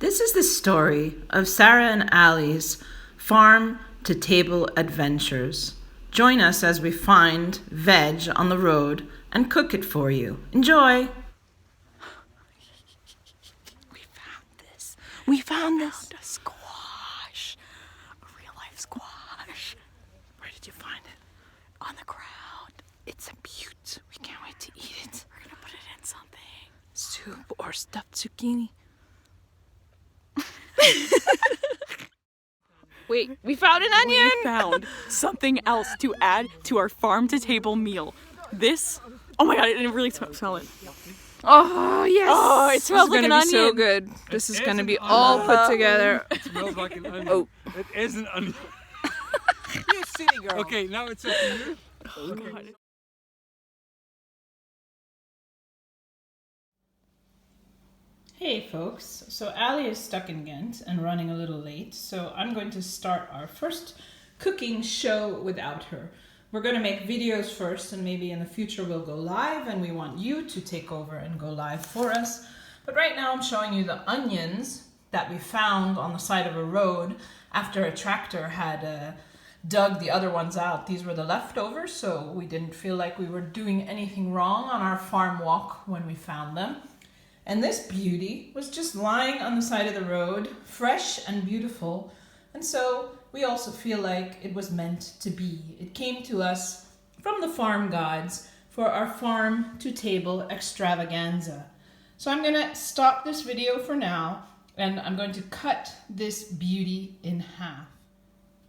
This is the story of Sarah and Allie's farm-to-table adventures. Join us as we find veg on the road and cook it for you. Enjoy! We found a squash. A real-life squash. Where did you find it? On the ground. It's a beaut. We can't wait to eat it. We're gonna put it in something. Soup or stuffed zucchini. Wait, we found an onion! We found something else to add to our farm-to-table meal. This, oh my god, I didn't really smell it. Oh, yes! Oh, it smells like an onion. This is gonna be so good. This is gonna be all put together. It smells like an onion. Oh. It is an onion. You silly girl. Okay, now it's up to you. Oh, god. Hey folks, so Allie is stuck in Ghent and running a little late, so I'm going to start our first cooking show without her. We're going to make videos first, and maybe in the future we'll go live, and we want you to take over and go live for us. But right now I'm showing you the onions that we found on the side of a road after a tractor had dug the other ones out. These were the leftovers, so we didn't feel like we were doing anything wrong on our farm walk when we found them. And this beauty was just lying on the side of the road, fresh and beautiful. And so we also feel like it was meant to be. It came to us from the farm gods for our farm to table extravaganza. So I'm gonna stop this video for now, and I'm going to cut this beauty in half.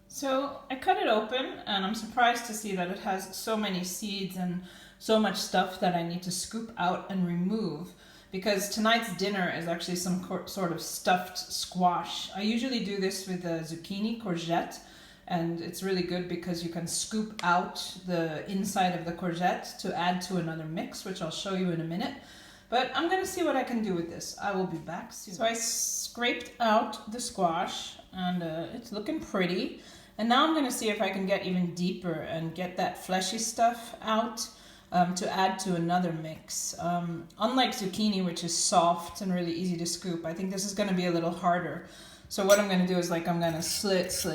So I cut it open, and I'm surprised to see that it has so many seeds and so much stuff that I need to scoop out and remove, because tonight's dinner is actually some sort of stuffed squash. I usually do this with a zucchini courgette, and it's really good because you can scoop out the inside of the courgette to add to another mix, which I'll show you in a minute. But I'm gonna see what I can do with this. I will be back soon. So I scraped out the squash, and it's looking pretty. And now I'm gonna see if I can get even deeper and get that fleshy stuff out. To add to another mix. Unlike zucchini, which is soft and really easy to scoop, I think this is going to be a little harder. So what I'm going to do is I'm going to slit,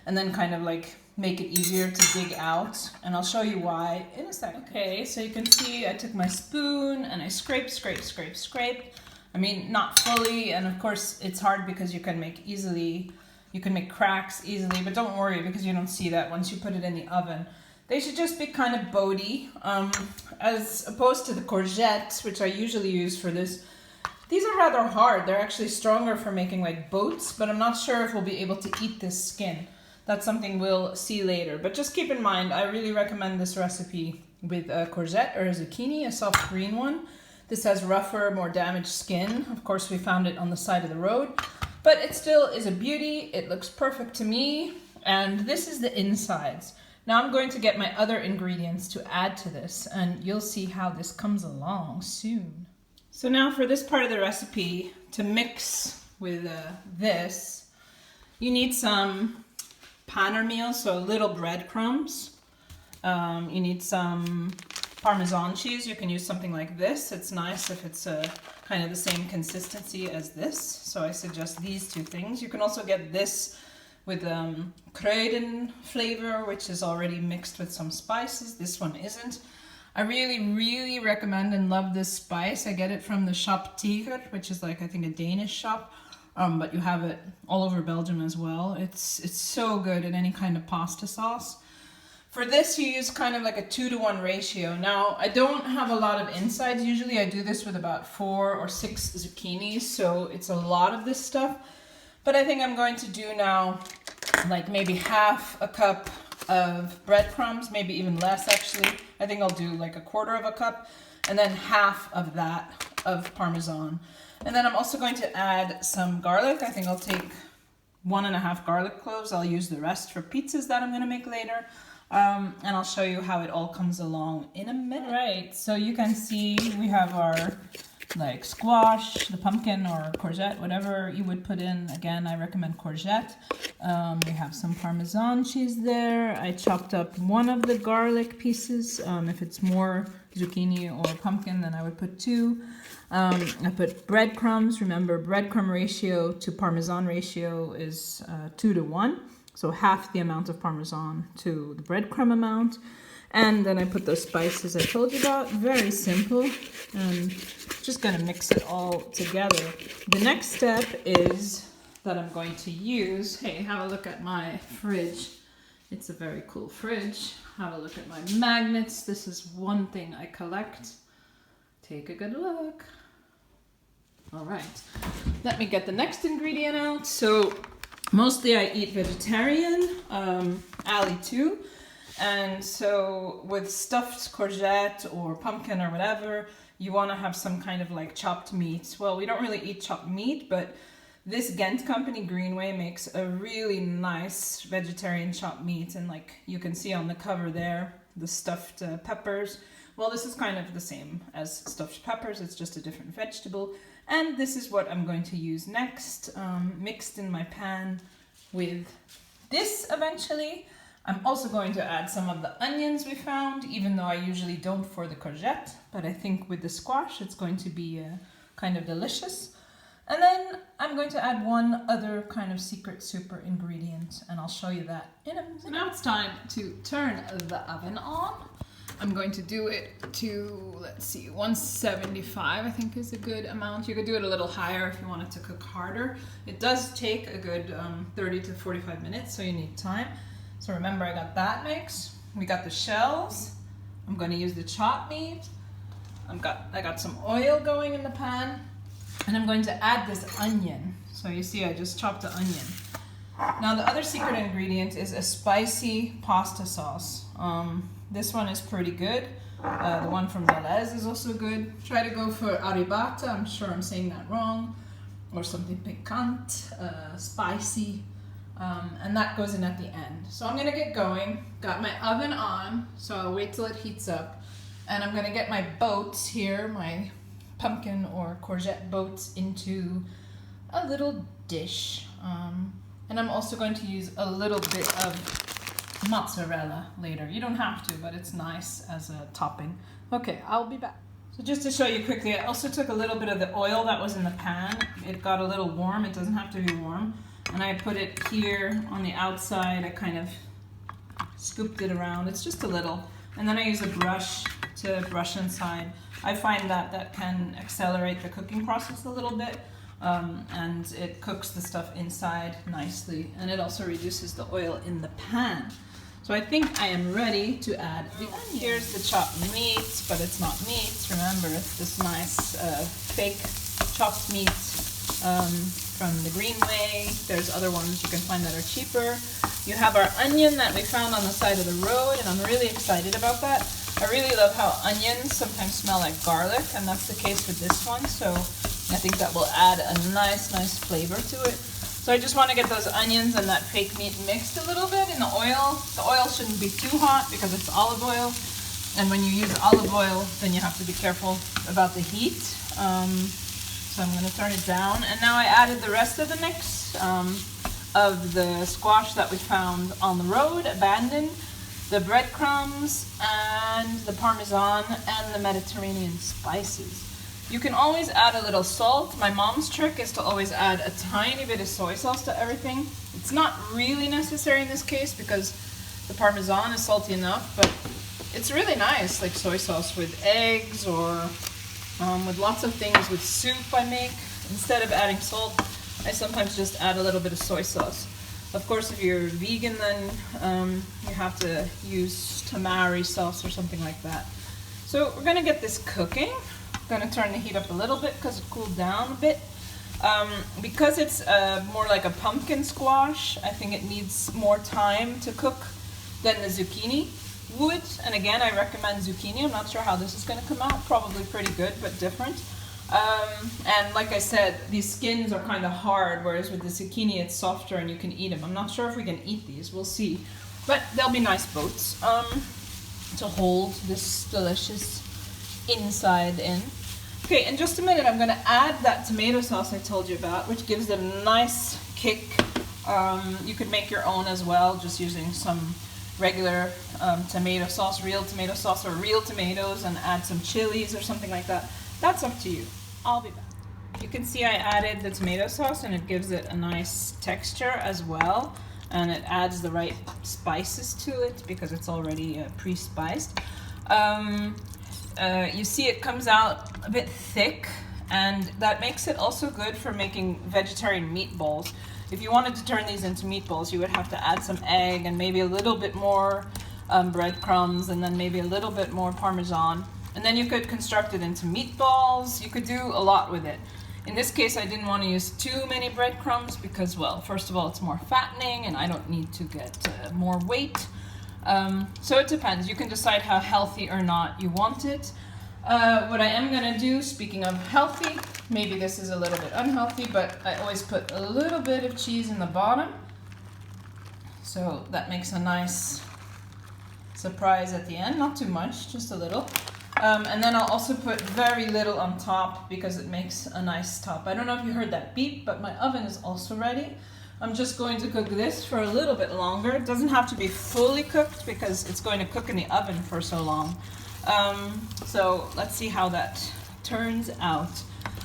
and then kind of like make it easier to dig out. And I'll show you why in a second. Okay, so you can see I took my spoon and I scraped. I mean, not fully, and of course it's hard because you can make cracks easily, but don't worry because you don't see that once you put it in the oven. They should just be kind of boaty, as opposed to the courgettes, which I usually use for this. These are rather hard. They're actually stronger for making like boats, but I'm not sure if we'll be able to eat this skin. That's something we'll see later. But just keep in mind, I really recommend this recipe with a courgette or a zucchini, a soft green one. This has rougher, more damaged skin. Of course, we found it on the side of the road, but it still is a beauty. It looks perfect to me, and this is the insides. Now I'm going to get my other ingredients to add to this, and you'll see how this comes along soon. So now for this part of the recipe, to mix with this, you need some panner meal, so little breadcrumbs. You need some Parmesan cheese. You can use something like this. It's nice if it's kind of the same consistency as this. So I suggest these two things. You can also get this with kruiden flavor, which is already mixed with some spices. This one isn't. I really recommend and love this spice. I get it from the shop Tiger, which is like, I think, a Danish shop, but you have it all over Belgium as well. It's so good in any kind of pasta sauce. For this, you use kind of like a 2-to-1 ratio. Now, I don't have a lot of insides. Usually I do this with about 4 or 6 zucchinis, so it's a lot of this stuff. But I think I'm going to do now like maybe half a cup of breadcrumbs, maybe even less actually. I think I'll do like 1/4 cup, and then half of that of Parmesan. And then I'm also going to add some garlic. I think I'll take 1.5 garlic cloves. I'll use the rest for pizzas that I'm going to make later. And I'll show you how it all comes along in a minute. Right, so you can see we have our like squash, the pumpkin or courgette, whatever you would put in. Again, I recommend courgette. We have some Parmesan cheese there. I chopped up one of the garlic pieces. If it's more zucchini or pumpkin, then I would put two. I put breadcrumbs. Remember, breadcrumb ratio to Parmesan ratio is 2 to 1. So half the amount of Parmesan to the breadcrumb amount. And then I put those spices I told you about. Very simple. And just gonna mix it all together. The next step is that I'm going to use, hey, have a look at my fridge. It's a very cool fridge. Have a look at my magnets. This is one thing I collect. Take a good look. All right, let me get the next ingredient out. So mostly I eat vegetarian, Allie too. And so with stuffed courgette or pumpkin or whatever, you want to have some kind of like chopped meat. Well, we don't really eat chopped meat, but this Ghent company Greenway makes a really nice vegetarian chopped meat. And like you can see on the cover there, the stuffed peppers. Well, this is kind of the same as stuffed peppers. It's just a different vegetable. And this is what I'm going to use next, mixed in my pan with this eventually. I'm also going to add some of the onions we found, even though I usually don't for the courgette, but I think with the squash it's going to be kind of delicious. And then I'm going to add one other kind of secret super ingredient, and I'll show you that in a minute. So now it's time to turn the oven on. I'm going to do it to, let's see, 175 I think is a good amount. You could do it a little higher if you want it to cook harder. It does take a good 30 to 45 minutes, so you need time. So remember, I got that mix. We got the shells. I'm going to use the chopped meat. I got some oil going in the pan, and I'm going to add this onion. So you see, I just chopped the onion. Now the other secret ingredient is a spicy pasta sauce. This one is pretty good. The one from Deleuze is also good. Try to go for arrabbiata. I'm sure I'm saying that wrong, or something piquant, spicy. And that goes in at the end. So I'm gonna get going. Got my oven on, so I'll wait till it heats up. And I'm gonna get my boats here, my pumpkin or courgette boats, into a little dish. And I'm also going to use a little bit of mozzarella later. You don't have to, but it's nice as a topping. Okay, I'll be back. So just to show you quickly, I also took a little bit of the oil that was in the pan. It got a little warm. It doesn't have to be warm. And I put it here on the outside. I kind of scooped it around. It's just a little. And then I use a brush to brush inside. I find that can accelerate the cooking process a little bit. And it cooks the stuff inside nicely. And it also reduces the oil in the pan. So I think I am ready to add the onion. Here's the chopped meat, but it's not meat. Remember, it's this nice fake chopped meat from the Greenway. There's other ones you can find that are cheaper. You have our onion that we found on the side of the road, and I'm really excited about that. I really love how onions sometimes smell like garlic, and that's the case with this one. So I think that will add a nice flavor to it. So I just want to get those onions and that fake meat mixed a little bit in the oil. The oil shouldn't be too hot because it's olive oil. And when you use olive oil, then you have to be careful about the heat. So I'm going to turn it down. And now I added the rest of the mix of the squash that we found on the road, abandoned, the breadcrumbs, and the Parmesan, and the Mediterranean spices. You can always add a little salt. My mom's trick is to always add a tiny bit of soy sauce to everything. It's not really necessary in this case because the Parmesan is salty enough, but it's really nice, like soy sauce with eggs or with lots of things. With soup I make, instead of adding salt, I sometimes just add a little bit of soy sauce. Of course, if you're vegan, then you have to use tamari sauce or something like that. So we're gonna get this cooking. I'm gonna turn the heat up a little bit because it cooled down a bit. Because it's more like a pumpkin squash, I think it needs more time to cook than the zucchini would. And again, I recommend zucchini. I'm not sure how this is gonna come out. Probably pretty good, but different. And like I said, these skins are kind of hard, whereas with the zucchini it's softer and you can eat them. I'm not sure if we can eat these, we'll see. But they'll be nice boats to hold this delicious inside in. Okay, in just a minute I'm gonna add that tomato sauce I told you about, which gives it a nice kick. You could make your own as well, just using some regular tomato sauce, real tomato sauce or real tomatoes, and add some chilies or something like that. That's up to you. I'll be back. You can see I added the tomato sauce and it gives it a nice texture as well, and it adds the right spices to it because it's already pre-spiced. You see it comes out a bit thick, and that makes it also good for making vegetarian meatballs. If you wanted to turn these into meatballs, you would have to add some egg and maybe a little bit more breadcrumbs, and then maybe a little bit more Parmesan. And then you could construct it into meatballs. You could do a lot with it. In this case, I didn't want to use too many breadcrumbs because, well, first of all, it's more fattening and I don't need to get more weight. So it depends. You can decide how healthy or not you want it. What I am going to do, speaking of healthy, maybe this is a little bit unhealthy, but I always put a little bit of cheese in the bottom. So that makes a nice surprise at the end. Not too much, just a little. And then I'll also put very little on top because it makes a nice top. I don't know if you heard that beep, but my oven is also ready. I'm just going to cook this for a little bit longer. It doesn't have to be fully cooked because it's going to cook in the oven for so long. So let's see how that turns out.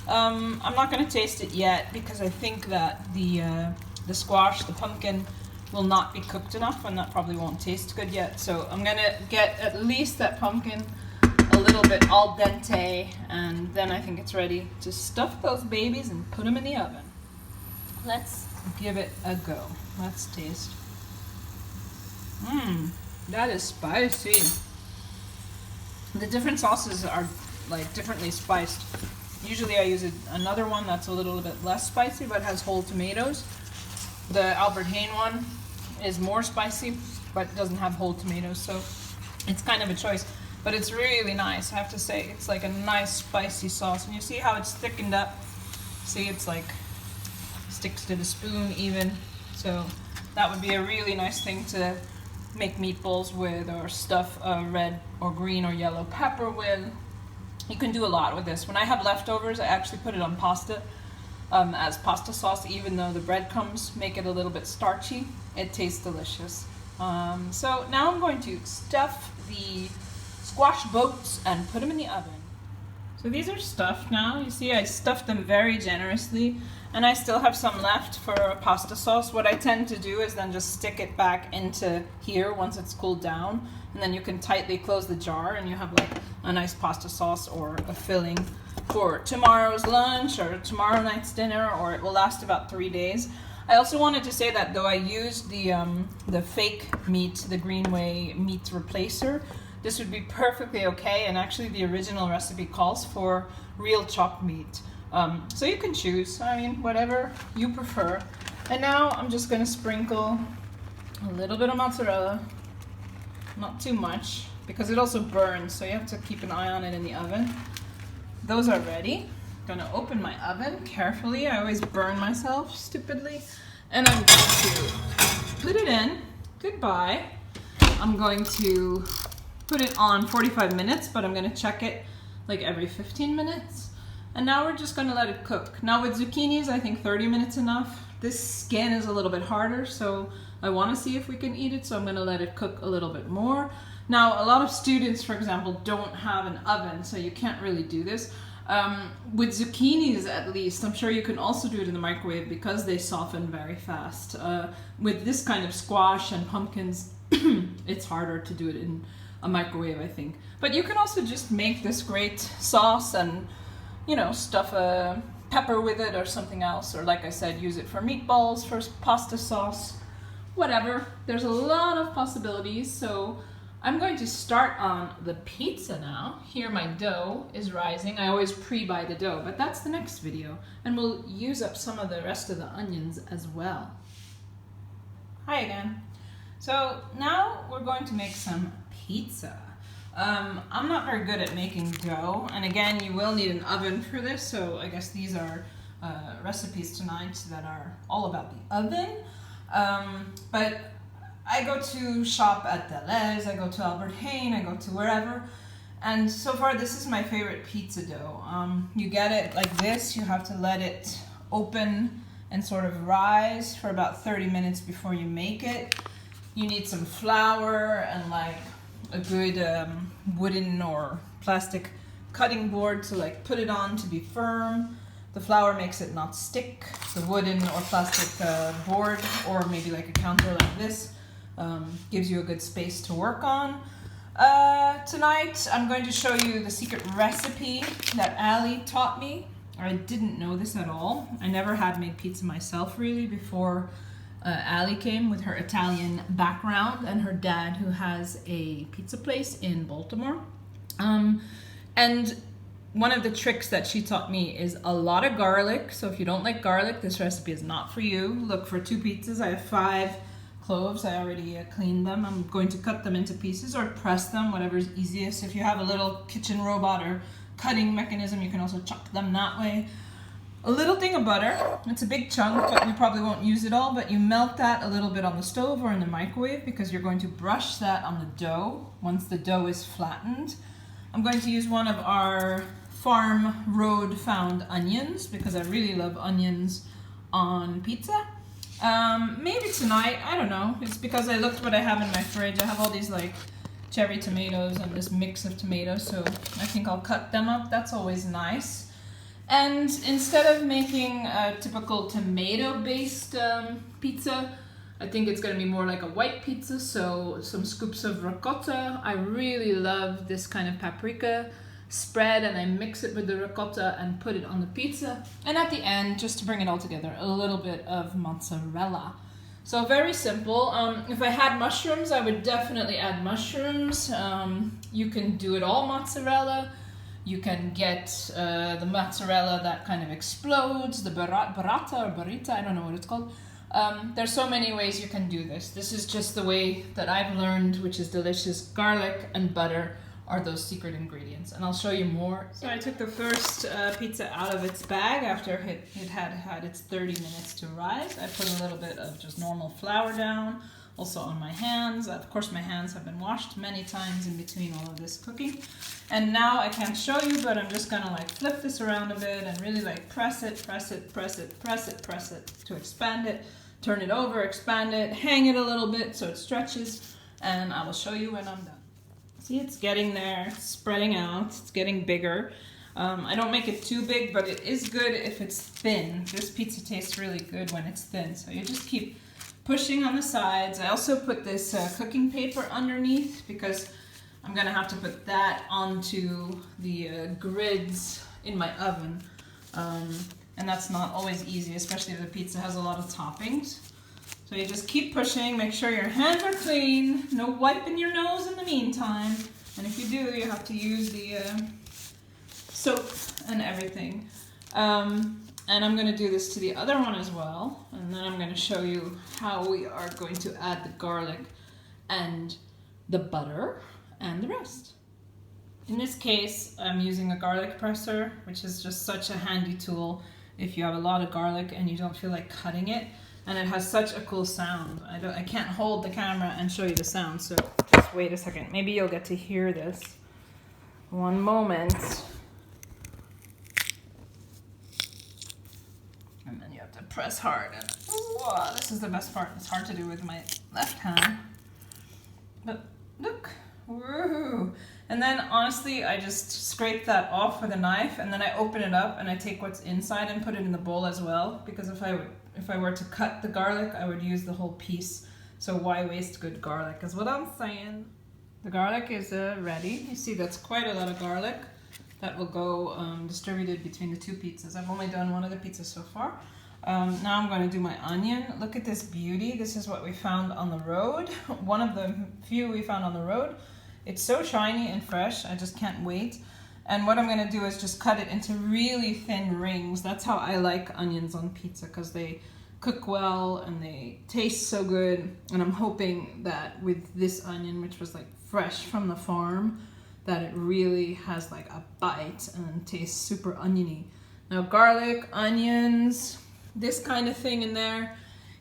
I'm not going to taste it yet because I think that the squash, the pumpkin, will not be cooked enough, and that probably won't taste good yet. So I'm going to get at least that pumpkin a little bit al dente, and then I think it's ready to stuff those babies and put them in the oven. Let's give it a go. Let's taste. That is spicy. The different sauces are like differently spiced. Usually I use another one that's a little bit less spicy but has whole tomatoes. The Albert Heijn one is more spicy but doesn't have whole tomatoes, so it's kind of a choice. But it's really nice, I have to say. It's like a nice spicy sauce. And you see how it's thickened up? See, it's like sticks to the spoon even. So that would be a really nice thing to make meatballs with, or stuff red or green or yellow pepper with. You can do a lot with this. When I have leftovers, I actually put it on pasta as pasta sauce, even though the breadcrumbs make it a little bit starchy. It tastes delicious. So now I'm going to stuff the squash boats and put them in the oven. So these are stuffed now. You see I stuffed them very generously, and I still have some left for pasta sauce. What I tend to do is then just stick it back into here once it's cooled down, and then you can tightly close the jar and you have like a nice pasta sauce or a filling for tomorrow's lunch or tomorrow night's dinner, or it will last about 3 days. I also wanted to say that though I used the fake meat, the Greenway meat replacer, this would be perfectly okay, and actually the original recipe calls for real chopped meat. So you can choose, I mean, whatever you prefer. And now I'm just gonna sprinkle a little bit of mozzarella, not too much, because it also burns, so you have to keep an eye on it in the oven. Those are ready. I'm gonna open my oven carefully. I always burn myself stupidly. And I'm going to put it in. Goodbye. I'm going to put it on 45 minutes, but I'm gonna check it like every 15 minutes. And now we're just gonna let it cook. Now with zucchinis, I think 30 minutes enough. This skin is a little bit harder, so I wanna see if we can eat it, so I'm gonna let it cook a little bit more. Now, a lot of students, for example, don't have an oven, so you can't really do this. With zucchinis, at least, I'm sure you can also do it in the microwave because they soften very fast. With this kind of squash and pumpkins, it's harder to do it in a microwave, I think. But you can also just make this great sauce and, you know, stuff a pepper with it or something else. Or like I said, use it for meatballs, for pasta sauce, whatever. There's a lot of possibilities. So I'm going to start on the pizza now. Here my dough is rising. I always pre-buy the dough, but that's the next video. And we'll use up some of the rest of the onions as well. Hi again. So now we're going to make some pizza. I'm not very good at making dough, and again, you will need an oven for this, so I guess these are recipes tonight that are all about the oven. But I go to shop at Deleuze, I go to Albert Heijn, I go to wherever, And so far, this is my favorite pizza dough. You get it like this. You have to let it open and sort of rise for about 30 minutes before you make it. You need some flour and like a good wooden or plastic cutting board to like put it on to be firm. The flour makes it not stick. The wooden or plastic board, or maybe like a counter like this, gives you a good space to work on. Tonight I'm going to show you the secret recipe that Allie taught me. I didn't know this at all. I never had made pizza myself really before Allie came with her Italian background and her dad who has a pizza place in Baltimore. And one of the tricks that she taught me is a lot of garlic. So if you don't like garlic, this recipe is not for you. Look, for 2 pizzas, I have 5 cloves. I already cleaned them. I'm going to cut them into pieces or press them, whatever's easiest. If you have a little kitchen robot or cutting mechanism, you can also chop them that way. A little thing of butter. It's a big chunk, but you probably won't use it all, but you melt that a little bit on the stove or in the microwave because you're going to brush that on the dough once the dough is flattened. I'm going to use one of our farm road found onions because I really love onions on pizza. Maybe tonight, I don't know. It's because I looked what I have in my fridge. I have all these like cherry tomatoes and this mix of tomatoes, so I think I'll cut them up. That's always nice. And instead of making a typical tomato-based pizza, I think it's going to be more like a white pizza, so some scoops of ricotta. I really love this kind of paprika spread, and I mix it with the ricotta and put it on the pizza. And at the end, just to bring it all together, a little bit of mozzarella. So very simple. If I had mushrooms, I would definitely add mushrooms. You can do it all mozzarella. You can get the mozzarella that kind of explodes, the burrata or burrita, I don't know what it's called. There's so many ways you can do this. This is just the way that I've learned, which is delicious. Garlic and butter are those secret ingredients, and I'll show you more. So I took the first pizza out of its bag after it had its 30 minutes to rise. I put a little bit of just normal flour down, also on my hands. Of course, my hands have been washed many times in between all of this cooking. And now I can't show you, but I'm just gonna like flip this around a bit and really like press it to expand it, turn it over, expand it, hang it a little bit so it stretches, and I will show you when I'm done. See, it's getting there, it's spreading out, it's getting bigger. I don't make it too big, but it is good if it's thin. This pizza tastes really good when it's thin, so you just keep pushing on the sides. I also put this cooking paper underneath because I'm gonna have to put that onto the grids in my oven. And that's not always easy, especially if the pizza has a lot of toppings. So you just keep pushing, make sure your hands are clean, no wiping your nose in the meantime. And if you do, you have to use the soap and everything. And I'm gonna do this to the other one as well. And then I'm gonna show you how we are going to add the garlic and the butter and the rest. In this case, I'm using a garlic presser, which is just such a handy tool if you have a lot of garlic and you don't feel like cutting it. And it has such a cool sound. I can't hold the camera and show you the sound, so just wait a second. Maybe you'll get to hear this. One moment. And then you have to press hard. And whoa, this is the best part. It's hard to do with my left hand. But look, woo! And then honestly, I just scrape that off with a knife, and then I open it up and I take what's inside and put it in the bowl as well. Because if I were to cut the garlic, I would use the whole piece. So why waste good garlic is what I'm saying. The garlic is ready. You see that's quite a lot of garlic that will go distributed between the 2 pizzas. I've only done one of the pizzas so far. Now I'm going to do my onion. Look at this beauty. This is what we found on the road. One of the few we found on the road. It's so shiny and fresh. I just can't wait. And what I'm going to do is just cut it into really thin rings. That's how I like onions on pizza, because they cook well and they taste so good. And I'm hoping that with this onion, which was like fresh from the farm, that it really has like a bite and tastes super oniony. Now garlic, onions, this kind of thing in there,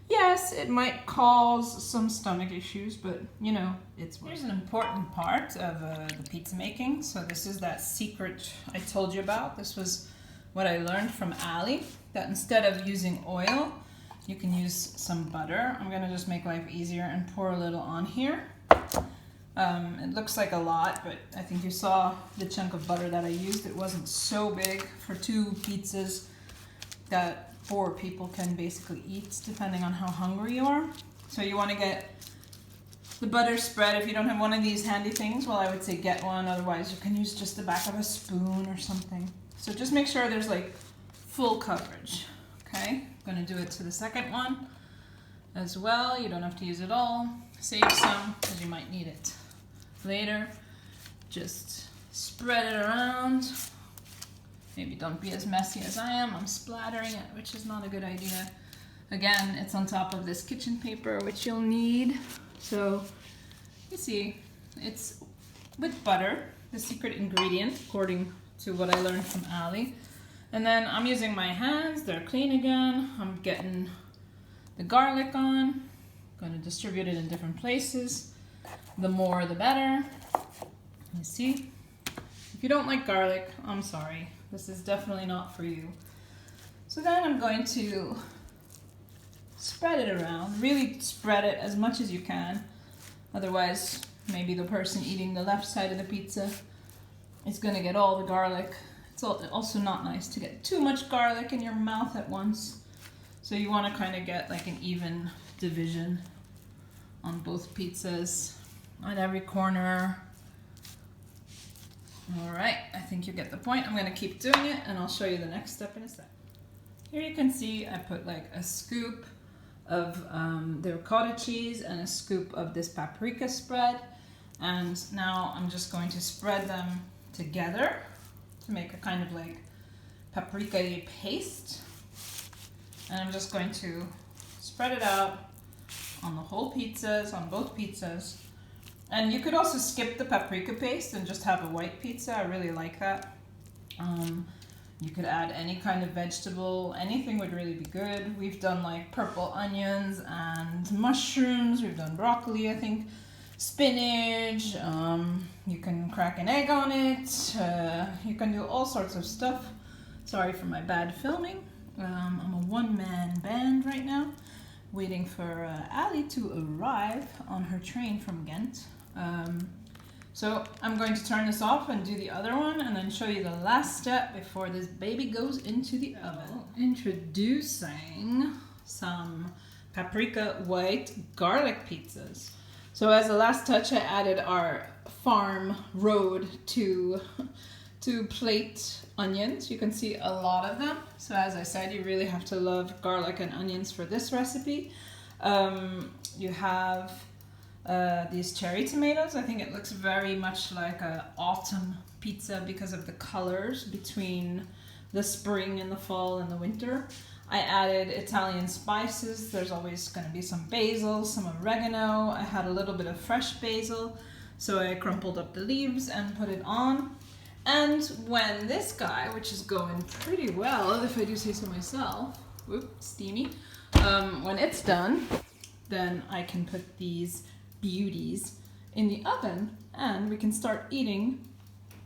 Yes, it might cause some stomach issues, but you know, it's worth it. Here's an important part of the pizza making. So this is that secret I told you about. This was what I learned from Allie, that instead of using oil, you can use some butter. I'm gonna just make life easier and pour a little on here. It looks like a lot, but I think you saw the chunk of butter that I used. It wasn't so big for 2 pizzas that 4 people can basically eat, depending on how hungry you are. So you want to get the butter spread. If you don't have one of these handy things, well, I would say get one. Otherwise, you can use just the back of a spoon or something. So just make sure there's like full coverage. Okay, I'm going to do it to the second one as well. You don't have to use it all. Save some because you might need it later. Just spread it around. Maybe don't be as messy as I am. I'm splattering it, which is not a good idea. Again, it's on top of this kitchen paper, which you'll need. So you see, it's with butter, the secret ingredient, according to what I learned from Allie. And then I'm using my hands. They're clean again. I'm getting the garlic on. I'm going to distribute it in different places. The more, the better. You see? If you don't like garlic, I'm sorry. This is definitely not for you. So then I'm going to spread it around. Really spread it as much as you can. Otherwise, maybe the person eating the left side of the pizza is going to get all the garlic. It's also not nice to get too much garlic in your mouth at once. So you want to kind of get like an even division on both pizzas, on every corner. All right, I think you get the point. I'm gonna keep doing it and I'll show you the next step in a sec. Here you can see I put like a scoop of the ricotta cheese and a scoop of this paprika spread. And now I'm just going to spread them together to make a kind of like paprika paste. And I'm just going to spread it out on the whole pizzas, on both pizzas. And you could also skip the paprika paste and just have a white pizza. I really like that. You could add any kind of vegetable. Anything would really be good. We've done like purple onions and mushrooms. We've done broccoli, I think. Spinach. You can crack an egg on it. You can do all sorts of stuff. Sorry for my bad filming. I'm a one-man band right now, waiting for Allie to arrive on her train from Ghent. So I'm going to turn this off and do the other one and then show you the last step before this baby goes into the oven. Introducing some paprika white garlic pizzas. So as a last touch, I added our farm road to plate onions. You can see a lot of them. So as I said, you really have to love garlic and onions for this recipe. You have these cherry tomatoes. I think it looks very much like an autumn pizza because of the colors between the spring and the fall and the winter. I added Italian spices. There's always going to be some basil, some oregano. I had a little bit of fresh basil, so I crumpled up the leaves and put it on. And when this guy, which is going pretty well, if I do say so myself, whoop, steamy, when it's done, then I can put these beauties in the oven and we can start eating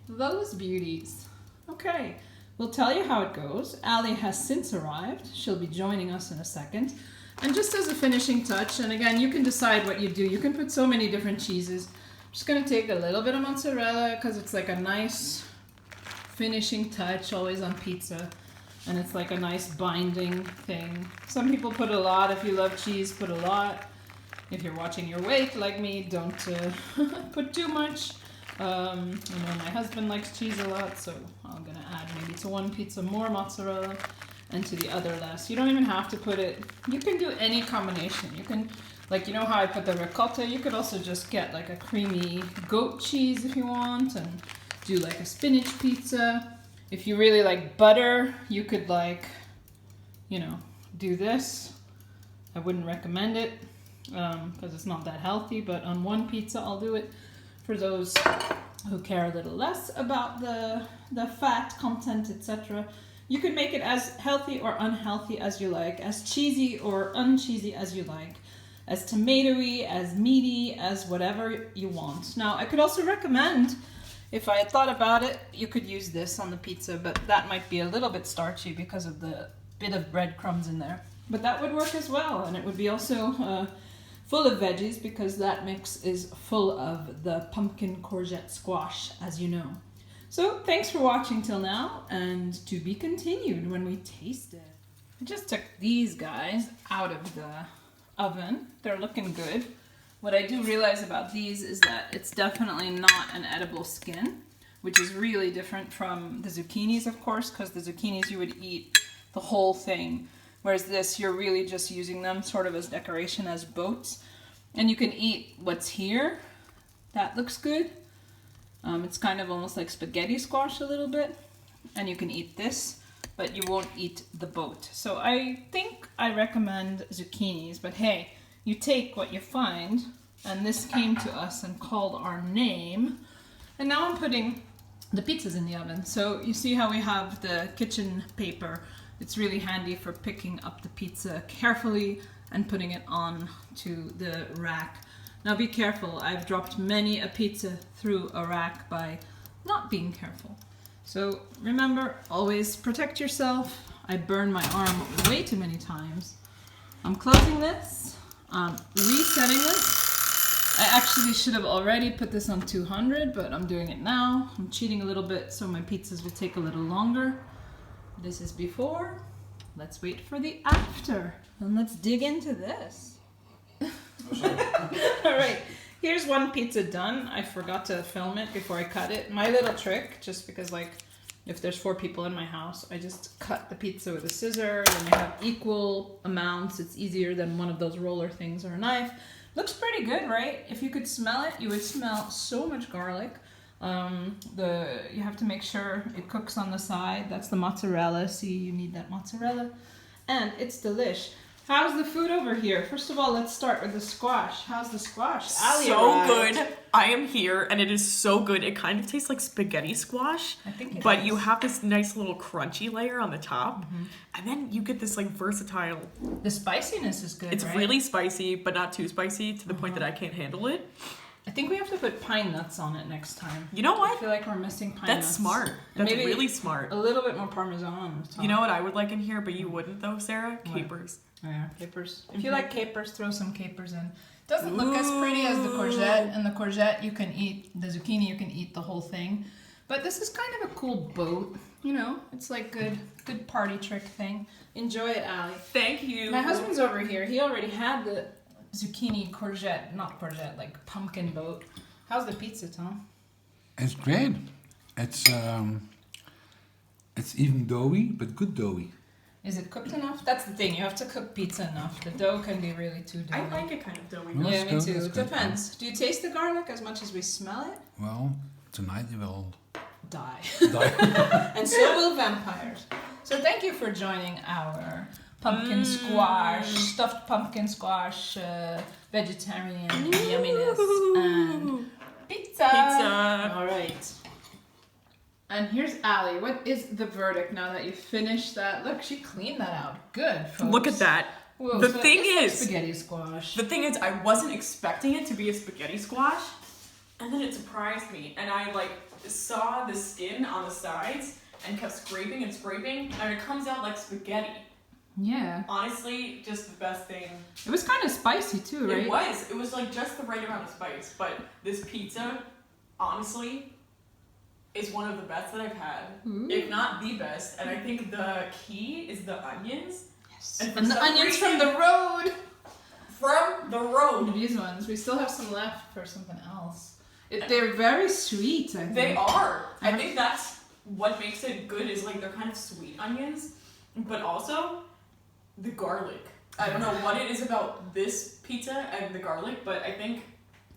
those beauties. Okay, we'll tell you how it goes. Allie has since arrived. She'll be joining us in a second. And just as a finishing touch, and again, you can decide what you do. You can put so many different cheeses. I'm just gonna take a little bit of mozzarella because it's like a nice finishing touch, always on pizza. And it's like a nice binding thing. Some people put a lot. If you love cheese, put a lot. If you're watching your weight like me, don't put too much. You know, my husband likes cheese a lot, so I'm gonna add maybe to one pizza more mozzarella and to the other less. You don't even have to put it, you can do any combination. You can, like, you know how I put the ricotta, you could also just get like a creamy goat cheese if you want and do like a spinach pizza. If you really like butter, you could like, you know, do this. I wouldn't recommend it because it's not that healthy, but on one pizza I'll do it. For those who care a little less about the fat content, etc., You can make it as healthy or unhealthy as you like, as cheesy or uncheesy as you like, as tomatoey, as meaty, as whatever you want. Now, I could also recommend, if I had thought about it, you could use this on the pizza, but that might be a little bit starchy because of the bit of breadcrumbs in there. But that would work as well, and it would be also full of veggies because that mix is full of the pumpkin courgette squash, as you know. So thanks for watching till now, and to be continued when we taste it. I just took these guys out of the oven. They're looking good. What I do realize about these is that it's definitely not an edible skin, which is really different from the zucchinis, of course, because the zucchinis you would eat the whole thing, whereas this, you're really just using them sort of as decoration, as boats. And you can eat what's here. That looks good. It's kind of almost like spaghetti squash a little bit. And you can eat this, but you won't eat the boat. So I think I recommend zucchinis, but hey, you take what you find, and this came to us and called our name. And now I'm putting the pizzas in the oven. So you see how we have the kitchen paper. It's really handy for picking up the pizza carefully and putting it on to the rack. Now be careful, I've dropped many a pizza through a rack by not being careful. So remember, always protect yourself. I burned my arm way too many times. I'm closing this, resetting this. I actually should have already put this on 200, but I'm doing it now. I'm cheating a little bit so my pizzas will take a little longer. This is before. Let's wait for the after, and let's dig into this. All right, here's one pizza done. I forgot to film it before I cut it. My little trick, just because like if there's 4 people in my house, I just cut the pizza with a scissor, and they have equal amounts. It's easier than one of those roller things or a knife. Looks pretty good, right? If you could smell it, you would smell so much garlic. You have to make sure it cooks on the side. That's the mozzarella. See, you need that mozzarella. And it's delish. How's the food over here? First of all, let's start with the squash. How's the squash? Allie So arrived. good. I am here, and it is so good. It kind of tastes like spaghetti squash, I think it but is. you have this nice little crunchy layer on the top, and then you get this like versatile. The spiciness is good, It's right? really spicy, but not too spicy to the point that I can't handle it. I think we have to put pine nuts on it next time. You know I what? feel like we're missing pine That's nuts. smart. And That's maybe really smart. A little bit more parmesan on top. You know what I would like in here, but you wouldn't though, Sarah? What? Capers. Yeah, capers. If you like capers, throw some capers in. Doesn't look as pretty as the courgette, and the courgette you can eat, the zucchini you can eat the whole thing. But this is kind of a cool boat, you know. It's like good party trick thing. Enjoy it, Allie. Thank you. My husband's over here. He already had the zucchini like pumpkin boat. How's the pizza, Tom? It's great. It's even doughy, but good doughy. Is it cooked enough? That's the thing. You have to cook pizza enough. The dough can be really too doughy. I like it kind of doughy. Well, Yeah, that's me good, too. that's It good. depends. Do you taste the garlic as much as we smell it? Well, tonight you will Die. die. And so will vampires. So thank you for joining our pumpkin squash, stuffed pumpkin squash, vegetarian yumminess, and pizza. Pizza. All right. And here's Allie. What is the verdict now that you finished that? Look, she cleaned that out. Good, folks. Look at that. Whoa, The so thing it's like is- spaghetti squash. The thing is, I wasn't expecting it to be a spaghetti squash, and then it surprised me. And I like saw the skin on the sides and kept scraping and scraping, and it comes out like spaghetti. Yeah. Honestly, just the best thing. It was kind of spicy too, right? It was like just the right amount of spice. But this pizza, honestly, is one of the best that I've had, if not the best. And I think the key is the onions. Yes. And for And the some onions reason- from the road. From the road. These ones. We still have some left for something else. They're very sweet, I think. They are. I think that's what makes it good is like they're kind of sweet onions, but also the garlic. I don't know what it is about this pizza and the garlic, but I think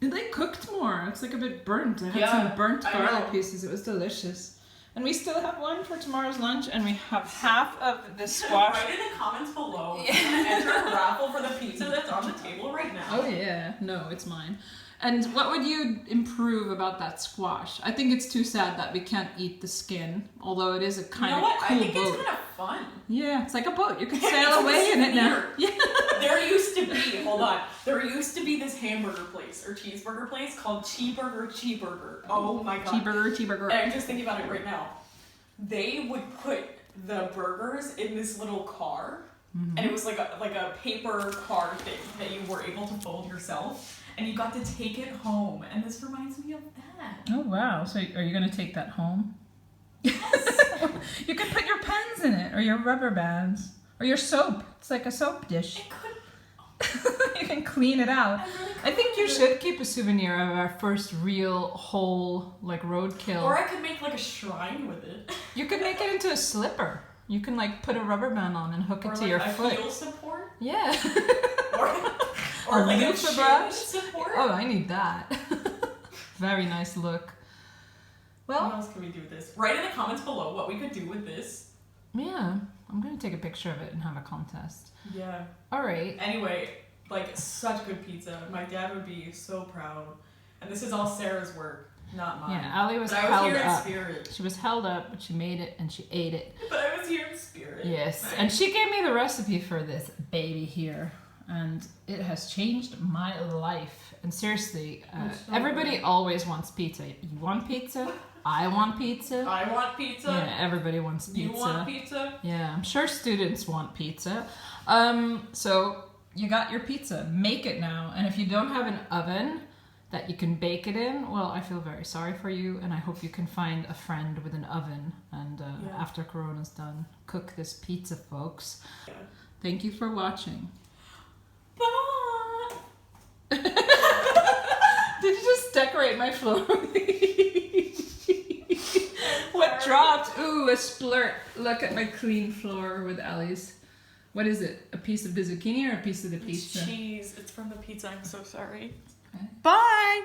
They cooked more. It's like a bit burnt. I had Yeah, some burnt I garlic know. pieces. It was delicious. And we still have one for tomorrow's lunch, and we have half of the squash. write in the comments below Yeah. and enter a raffle for the pizza that's on the table right now. Oh yeah, no, it's mine. And what would you improve about that squash? I think it's too sad that we can't eat the skin, although it is a kind You know of what? cool I think boat. it's kind of fun. Yeah, it's like a boat. You can It's sail like away a in it now. souvenir. There used to be, hold on, there used to be this hamburger place or cheeseburger place called Cheeseburger. Oh my god. Cheeseburger. I'm just thinking about it right now. They would put the burgers in this little car, and it was like a paper car thing that you were able to fold yourself, and you got to take it home. And this reminds me of that. Oh wow! So are you gonna take that home? You can put your pens in it, or your rubber bands, or your soap. It's like a soap dish. It could. You can clean it out. Really I think you could. should keep a souvenir of our first real whole like roadkill. Or I could make like a shrine with it. You could make it into a slipper. You can like put a rubber band on and hook it Or to like your a foot. heel support. Yeah. Or like a loofah chin brush. support. Oh, I need that. Very nice look. What Well, else can we do with this? Write in the comments below what we could do with this. yeah. I'm gonna take a picture of it and have a contest. Yeah. All right. Anyway, like such good pizza. My dad would be so proud. And this is all Sarah's work, not mine. Yeah, Allie was But I was held here in up. spirit. She was held up, but she made it and she ate it. But I was here in spirit. Yes, and she gave me the recipe for this baby here, and it has changed my life. And seriously, It's so everybody good. always wants pizza. You want pizza? I want pizza. I want pizza. Yeah, everybody wants pizza. You want pizza? Yeah, I'm sure students want pizza. So you got your pizza. Make it now. And if you don't have an oven that you can bake it in, well, I feel very sorry for you, and I hope you can find a friend with an oven. And Yeah. after Corona's done, cook this pizza, folks. Yeah. Thank you for watching. Bye. Did you just decorate my floor? What dropped? Ooh, a splurt. Look at my clean floor with Allie's. What is it? A piece of the zucchini or a piece of the It's pizza? cheese. It's from the pizza. I'm so sorry. Okay. Bye.